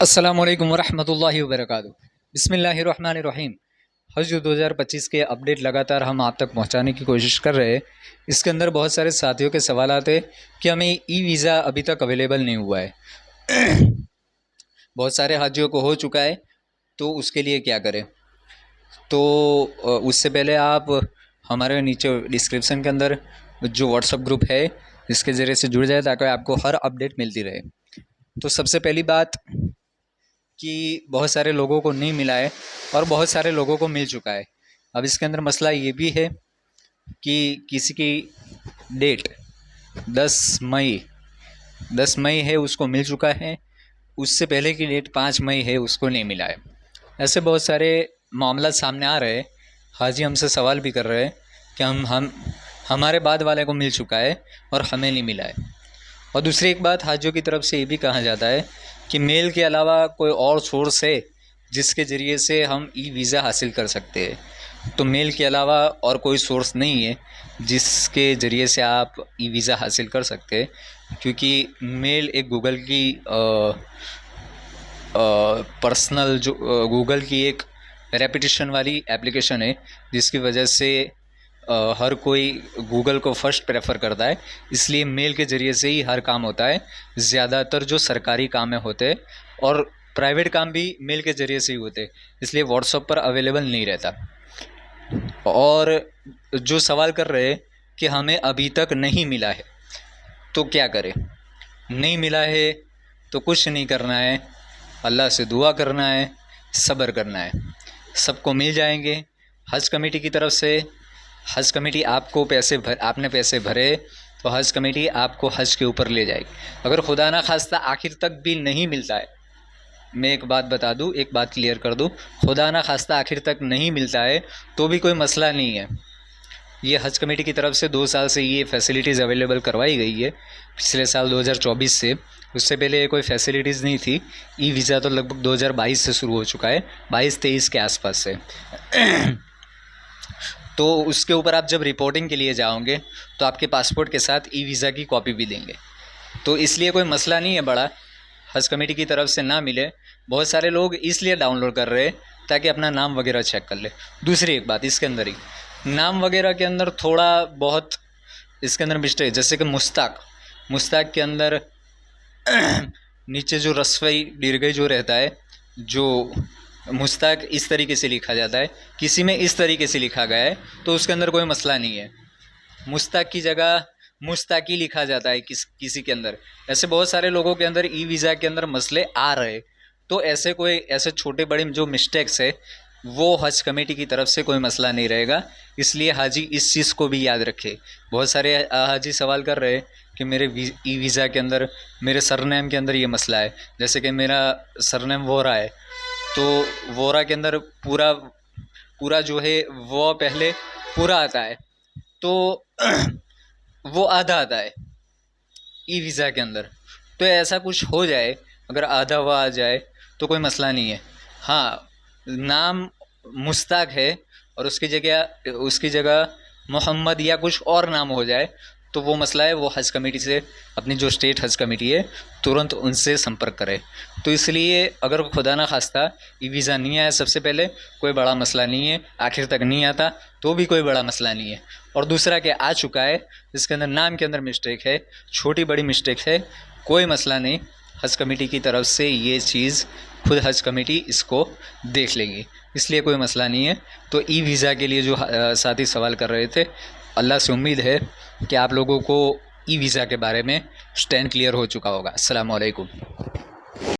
अस्सलामुअलैकुम वरहमतुल्लाहि वबरकातुहू। बिस्मिल्लाहिर्रहमानिर्रहीम। हज 2025 के अपडेट लगातार हम आप तक पहुंचाने की कोशिश कर रहे हैं। इसके अंदर बहुत सारे साथियों के सवाल आते हैं कि हमें ई वीज़ा अभी तक अवेलेबल नहीं हुआ है। बहुत सारे हाजियों को हो चुका है, तो उसके लिए क्या करें। तो उससे पहले आप हमारे नीचे डिस्क्रिप्शन के अंदर जो व्हाट्सअप ग्रुप है इसके ज़रिए से जुड़ जाए ताकि आपको हर अपडेट मिलती रहे। तो सबसे पहली बात कि बहुत सारे लोगों को नहीं मिला है और बहुत सारे लोगों को मिल चुका है। अब इसके अंदर मसला ये भी है कि किसी की डेट 10 मई है, उसको मिल चुका है। उससे पहले की डेट 5 मई है, उसको नहीं मिला है। ऐसे बहुत सारे मामला सामने आ रहे हैं। हाजी हमसे सवाल भी कर रहे हैं कि हम हमारे बाद वाले को मिल चुका है और हमें नहीं मिला है। और दूसरी एक बात हाजियों की तरफ से ये भी कहा जाता है कि मेल के अलावा कोई और सोर्स है जिसके ज़रिए से हम ई वीज़ा हासिल कर सकते हैं। तो मेल के अलावा और कोई सोर्स नहीं है जिसके ज़रिए से आप ई वीज़ा हासिल कर सकते हैं, क्योंकि मेल एक गूगल की पर्सनल जो गूगल की एक रेपिटेशन वाली एप्लीकेशन है, जिसकी वजह से हर कोई गूगल को फर्स्ट प्रेफर करता है। इसलिए मेल के ज़रिए से ही हर काम होता है। ज़्यादातर जो सरकारी काम होते हैं और प्राइवेट काम भी मेल के ज़रिए से ही होते हैं, इसलिए व्हाट्सएप पर अवेलेबल नहीं रहता। और जो सवाल कर रहे हैं कि हमें अभी तक नहीं मिला है, तो क्या करें। नहीं मिला है तो कुछ नहीं करना है, अल्लाह से दुआ करना है, सब्र करना है। सबको मिल जाएंगे। हज कमेटी की तरफ से हज कमेटी आपको आपने पैसे भरे तो हज कमेटी आपको हज के ऊपर ले जाएगी। अगर खुदा ना खास्ता आखिर तक भी नहीं मिलता है, मैं एक बात बता दूं, एक बात क्लियर कर दूं, खुदा ना खास्ता आखिर तक नहीं मिलता है तो भी कोई मसला नहीं है। ये हज कमेटी की तरफ से 2 साल से ये फैसिलिटीज़ अवेलेबल करवाई गई है, पिछले साल 2024 से। उससे पहले ये कोई फैसिलिटीज़ नहीं थी। ई वीज़ा तो लगभग 2022 से शुरू हो चुका है, 22-23 के आसपास से। तो उसके ऊपर आप जब रिपोर्टिंग के लिए जाओगे तो आपके पासपोर्ट के साथ ई वीज़ा की कॉपी भी देंगे। तो इसलिए कोई मसला नहीं है बड़ा, हज कमेटी की तरफ से ना मिले। बहुत सारे लोग इसलिए डाउनलोड कर रहे हैं ताकि अपना नाम वगैरह चेक कर ले। दूसरी एक बात, इसके अंदर ही नाम वगैरह के अंदर थोड़ा बहुत इसके अंदर मिस्टेक, जैसे कि मुश्ताक के अंदर नीचे जो रस्वई दीर्घई जो रहता है, जो मुश्ताक इस तरीके से लिखा जाता है, किसी में इस तरीके से लिखा गया है, तो उसके अंदर कोई मसला नहीं है। मुश्ताक की जगह मुश्ताकी लिखा जाता है किसी के अंदर। ऐसे बहुत सारे लोगों के अंदर ई वीज़ा के अंदर मसले आ रहे। तो ऐसे छोटे बड़े जो मिस्टेक्स है वो हज कमेटी की तरफ से कोई मसला नहीं रहेगा। इसलिए हाजी इस चीज़ को भी याद रखे। बहुत सारे हाजी सवाल कर रहे हैं कि मेरे ई वीज़ा के अंदर मेरे सरनेम के अंदर ये मसला है। जैसे कि मेरा सरनेम वोरा है, तो वोरा के अंदर पूरा जो है वो पहले पूरा आता है, तो वो आधा आता है ई वीज़ा के अंदर। तो ऐसा कुछ हो जाए, अगर आधा हुआ आ जाए तो कोई मसला नहीं है। हाँ, नाम मुश्ताक है और उसकी जगह मोहम्मद या कुछ और नाम हो जाए तो वो मसला है। वो हज कमेटी से, अपनी जो स्टेट हज कमेटी है, तुरंत उनसे संपर्क करें। तो इसलिए अगर खुदा ना खास्ता ई वीज़ा नहीं आया, सबसे पहले कोई बड़ा मसला नहीं है। आखिर तक नहीं आता तो भी कोई बड़ा मसला नहीं है। और दूसरा कि आ चुका है, जिसके अंदर नाम के अंदर मिस्टेक है, छोटी बड़ी मिस्टेक है, कोई मसला नहीं। हज कमेटी की तरफ से ये चीज़ खुद हज कमेटी इसको देख लेगी, इसलिए कोई मसला नहीं है। तो ई वीज़ा के लिए जो साथी सवाल कर रहे थे, अल्लाह से उम्मीद है कि आप लोगों को ई वीज़ा के बारे में स्टैंड क्लियर हो चुका होगा। अस्सलाम वालेकुम।